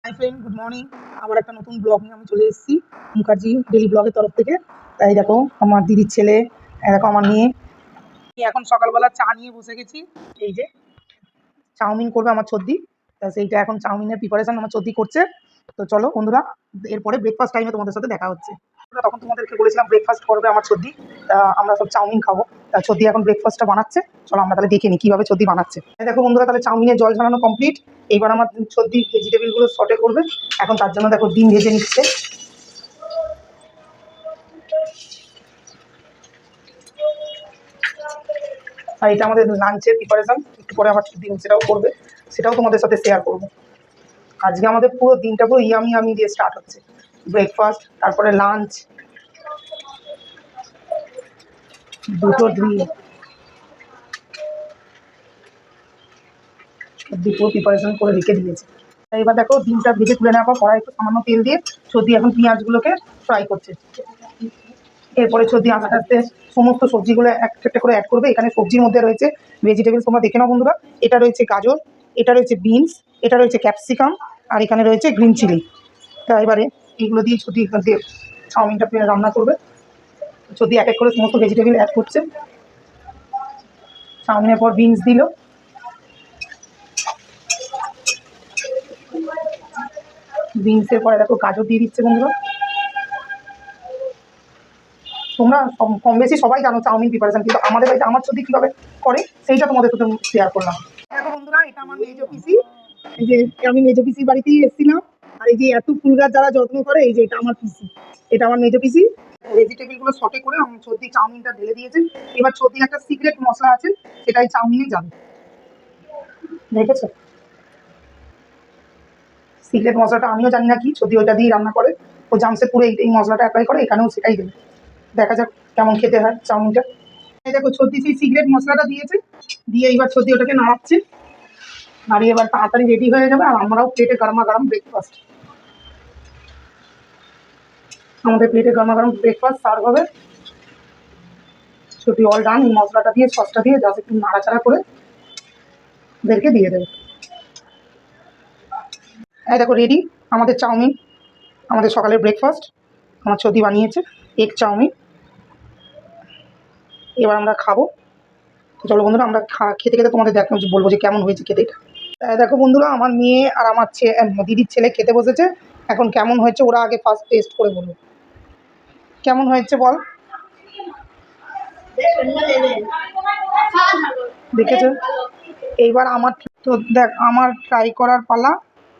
Hi friend, good morning. আবার একটা নতুন ব্লগ নিয়ে আমি চলে এসেছি মুখার্জি ডেলি ব্লগের তরফ থেকে। তাই দেখো আমার দিদির ছেলে, দেখো আমার মেয়ে। এখন সকালবেলা চা নিয়ে বসে গেছি। এই যে চাউমিন করবে আমার চদ্দি, তা সেইটা এখন চাউমিনের প্রিপারেশন আমার চদ্দি করছে। তো চলো বন্ধুরা, এরপরে ব্রেকফাস্ট টাইমে তোমাদের সাথে দেখা হচ্ছে। তখন তোমাদেরকে বলেছিলাম ব্রেকফাস্ট করবে আমার চদ্দি, তা আমরা সব চাউমিন খাবো। তা চদ্দি এখন ব্রেকফাস্টটা বানাচ্ছে, চলো আমরা তাহলে দেখে নিই কীভাবে চদ্দি বানাচ্ছে। দেখো বন্ধুরা, তাহলে চাউমিনের জল ঝরানো কমপ্লিট। এইবার আমার চদ্দি ভেজিটেবিলগুলো সর্টে করবে। এখন তার জন্য দেখো ডিম ভেজে নিচ্ছে। আর এটা আমাদের লাঞ্চের প্রিপারেশন, একটু পরে আবার ডিম সেটাও করবে, সেটাও তোমাদের সাথে শেয়ার করবো। আজকে আমাদের পুরো দিনটা পুরো ইয়ামি ইয়ামি দিয়ে স্টার্ট হচ্ছে। ব্রেকফাস্ট, তারপরে লাঞ্চ, দুটো দুটো প্রিপারেশন করে রেখে দিয়েছে। এবার দেখো ডিমটা ভেজে তুলে নেওয়ার পর কড়াই একটু সামান্য তেল দিয়ে চদ্দি এখন পেঁয়াজগুলোকে ফ্রাই করছে। এরপরে চদ্দি আস্তে আস্তে সমস্ত সবজিগুলো একটা করে অ্যাড করবে। এখানে সবজির মধ্যে রয়েছে ভেজিটেবলস, তোমরা দেখে নাও বন্ধুরা। এটা রয়েছে গাজর, এটা রয়েছে বিনস, এটা রয়েছে ক্যাপসিকাম, আর এখানে রয়েছে গ্রিন চিলি। তা এবারে এইগুলো দিয়ে চদ্দি দিয়ে চাউমিনটা রান্না করবে। চদ্দি এক এক করে সমস্ত ভেজিটেবল অ্যাড করছে। চাউমিনের পর বিনস দিল, বিনসের পরে দেখো গাজর দিয়ে দিচ্ছে বন্ধুরা। তোমরা কম বেশি সবাই জানো চাউমিন প্রিপারেশন, কিন্তু আমাদের বাড়িতে আমার চদ্দি কীভাবে করে সেইটা তোমাদের সাথে শেয়ার করলাম। দেখো বন্ধুরা, এটা আমার মেজো পিসি। এই যে আমি মেজো পিসির বাড়িতেই এসেছিলাম। আর এই যে এত ফুল গাছ যারা যত্ন করে, এই যে এটা আমার পিসি, এটা আমার মেজো পিসি। ভেজিটেবিলগুলো সটে করে আমি চদ্দি চাউমিনটা ঢেলে দিয়েছে। এবার চদ্দির একটা সিক্রেট মশলা আছে, সেটাই চাউমিনে যাবে। দেখেছো সিক্রেট মশলাটা? আমিও জানি না কি, চদ্দি ওইটা দিয়ে রান্না করে। ও জামশেদপুরে এই মশলাটা অ্যাপ্লাই করে, এখানেও সেটাই দেবে। দেখা যাক কেমন খেতে হয় চাউমিনটা। এই দেখো চদ্দি সেই সিক্রেট মশলাটা দিয়েছে, দিয়ে এইবার চদ্দি ওটাকে নাড়াচ্ছে। নাড়িয়ে এবার তাড়াতাড়ি রেডি হয়ে যাবে, আর আমরাও প্লেটে গরমা গরম ব্রেকফাস্ট, আমাদের প্লেটে গরমা গরম ব্রেকফাস্ট সার্ভ হবে। চদ্দি অল ডান। এই মশলাটা দিয়ে সসটা দিয়ে জাস্ট একটু নাড়াচাড়া করে ওদেরকে দিয়ে দেবে। এই দেখো রেডি আমাদের চাউমিন, আমাদের সকালের ব্রেকফাস্ট আমার চদ্দি বানিয়েছে, এগ চাউমিন। এবার আমরা খাবো। চলো বন্ধুরা, আমরা খেতে খেতে তোমাদের বলবো যে কেমন হয়েছে খেতে এটা। দেখো বন্ধুরা, আমার মেয়ে আর আমার দিদির ছেলে খেতে বসেছে। এখন কেমন হয়েছে ওরা আগে ফার্স্ট টেস্ট করে বলবে। কেমন হয়েছে বল? দেখেছো? এইবার আমার তো দেখ, আমার ট্রাই করার পালা।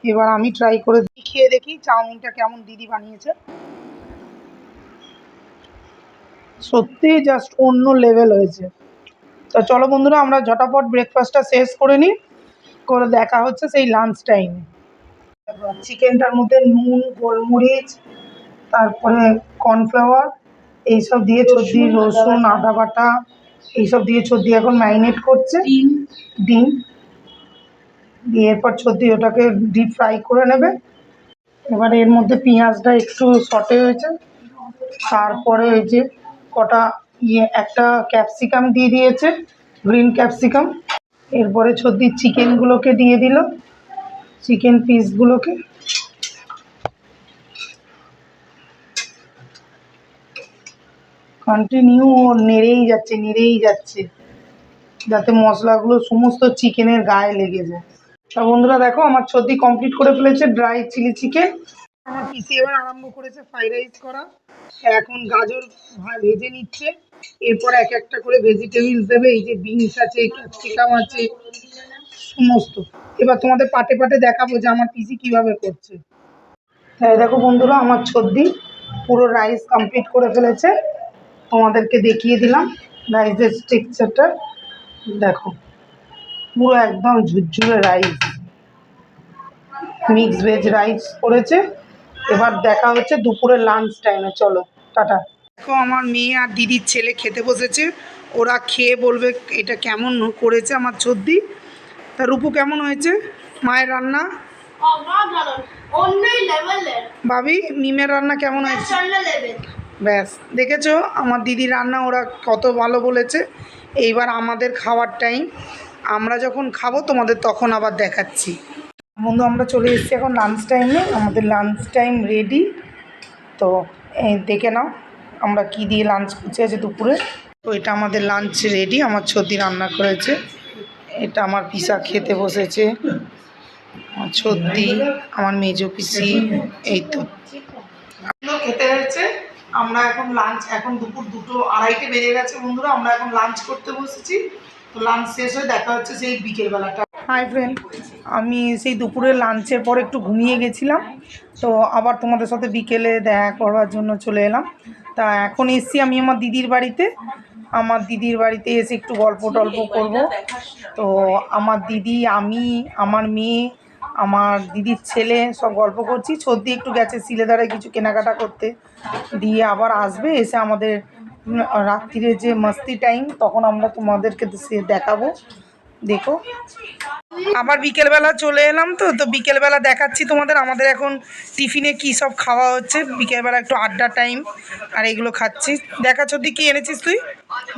এবার আমি ট্রাই করে খেয়ে দেখি চাউমিনটা কেমন দিদি বানিয়েছে। সত্যি জাস্ট অন্য লেভেল হয়েছে। তো চলো বন্ধুরা, আমরা ঝটাপট ব্রেকফাস্টটা শেষ করে নিই, করে দেখা হচ্ছে সেই লাঞ্চ টাইমে। চিকেনটার মধ্যে নুন, গোলমরিচ, তারপরে কর্নফ্লাওয়ার, এইসব দিয়ে চদ্দি, রসুন, আদা বাটা, এইসব দিয়ে চদ্দি এখন ম্যারিনেট করছে। ডিম দিয়ে এরপর চদ্দি ওটাকে ডিপ ফ্রাই করে নেবে। এবার এর মধ্যে পেঁয়াজটা একটু সটে হয়েছে, তারপরে এই যে কটা একটা ক্যাপসিকাম দিয়ে দিয়েছে, গ্রিন ক্যাপসিকাম। এরপরে চদ্দি চিকেনগুলোকে দিয়ে দিল, চিকেন পিসগুলোকে। কন্টিনিউ নেড়েই যাচ্ছে যাতে মশলাগুলো সমস্ত চিকেনের গায়ে লেগে যায়। তা বন্ধুরা দেখো, আমার চদ্দি কমপ্লিট করে ফেলেছে ড্রাই চিলি চিকেন। আমার পিসি এবার আরম্ভ করেছে ফ্রাইড রাইস করা। এখন গাজর ভেজে নিচ্ছে, এরপর এক একটা করে ভেজিটেবলস দেবে। এই যে বিনস আছে, ক্যাপসিকাম আছে, সমস্ত। এবার তোমাদের পাটে পাটে দেখাবো যে আমার পিসি কিভাবে করছে। হ্যাঁ দেখো বন্ধুরা, আমার চদ্দি পুরো রাইস কমপ্লিট করে ফেলেছে। তোমাদেরকে দেখিয়ে দিলাম রাইসের টেক্সচারটা। দেখো পুরো একদম ঝুরঝুরে রাইস, মিক্স ভেজ রাইস করেছে। এবার দেখা হচ্ছে দুপুরের লাঞ্চ টাইমে। চলো টাটা। দেখো আমার মেয়ে আর দিদির ছেলে খেতে বসেছে, ওরা খেয়ে বলবে এটা কেমন করেছে আমার চদ্দি। তা রূপু কেমন হয়েছে মায়ের রান্না? ভাবি মিমের রান্না কেমন হয়েছে? ব্যাস দেখেছো আমার দিদির রান্না ওরা কত ভালো বলেছে। এইবার আমাদের খাওয়ার টাইম, আমরা যখন খাবো তোমাদের তখন আবার দেখাচ্ছি। বন্ধু আমরা চলে এসেছি এখন লাঞ্চ টাইমে, আমাদের লাঞ্চ টাইম রেডি। তো দেখে নাও আমরা কি দিয়ে লাঞ্চ করছি আছে দুপুরে। তো এটা আমাদের লাঞ্চ রেডি, আমার ছর্দি রান্না করেছে। এটা আমার পিসা খেতে বসেছে, আমার ছর্দি, আমার মেজো পিসি। এই তো খেতে হয়েছে। আমরা এখন লাঞ্চ, এখন দুপুর 2:30 বেজে গেছে বন্ধুরা, আমরা এখন লাঞ্চ করতে বসেছি। তো লাঞ্চ শেষ হয়ে দেখা হচ্ছে সেই বিকেলবেলাটা। হাই ফ্রেন্ড, আমি সেই দুপুরে লাঞ্চের পর একটু ঘুমিয়ে গেছিলাম, তো আবার তোমাদের সাথে বিকেলে দেখা করবার জন্য চলে এলাম। তা এখন এসছি আমি আমার দিদির বাড়িতে। আমার দিদির বাড়িতে এসে একটু গল্প টল্প করবো। তো আমার দিদি, আমি, আমার মেয়ে, আমার দিদির ছেলে সব গল্প করছি। ছর্দি একটু গেছে সিলেদারে কিছু কেনাকাটা করতে, দিয়ে আবার আসবে, এসে আমাদের রাত্রিরে যে মাস্তি টাইম, তখন আমরা তোমাদেরকে দেখাবো। দেখো আবার বিকেলবেলা চলে এলাম। তো বিকেলবেলা দেখাচ্ছি তোমাদের আমাদের এখন টিফিনে কি সব খাওয়া হচ্ছে। বিকেলবেলা একটু আড্ডা টাইম, আর এগুলো খাচ্ছি। দেখা ছর্দি কি এনেছিস তুই?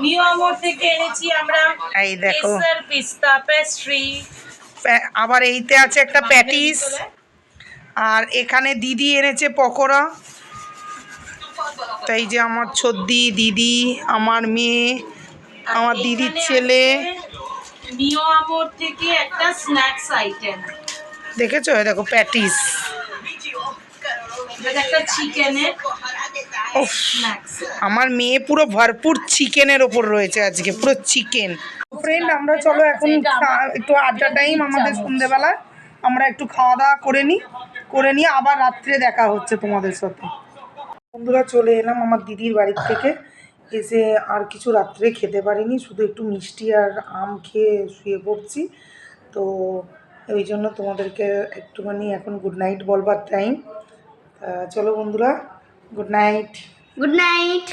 নিউ আমর থেকে এনেছি আমরা, এই দেখো কেসার পিস্তা পেস্ট্রি। আবার এইতে আছে একটা প্যাটিস, আর এখানে দিদি এনেছে পকোড়া। তাই যে আমার ছর্দি, দিদি, আমার মেয়ে, আমার দিদির ছেলে। নিউ আমর থেকে একটা স্ন্যাক্স আইটেম দেখেছো, দেখো প্যাটিস, একটা চিকেনের স্ন্যাক্স। আমার মেয়ে পুরো ভরপুর চিকেনের ওপর রয়েছে আজকে, পুরো চিকেন। ফ্রেন্ড আমরা চলো এখন একটু আড্ডা টাইম আমাদের সন্ধ্যেবেলা, আমরা একটু খাওয়া দাওয়া করে নিয়ে আবার রাত্রে দেখা হচ্ছে তোমাদের সাথে। বন্ধুরা চলে এলাম আমার দিদির বাড়ির থেকে, এসে আর কিছু রাত্রে খেতে পারিনি, শুধু একটু মিষ্টি আর আম খেয়ে শুয়ে পড়ছি। তো ওই জন্য তোমাদেরকে একটুখানি এখন গুড নাইট বলবার টাইম। চলো বন্ধুরা, গুড নাইট। Good night.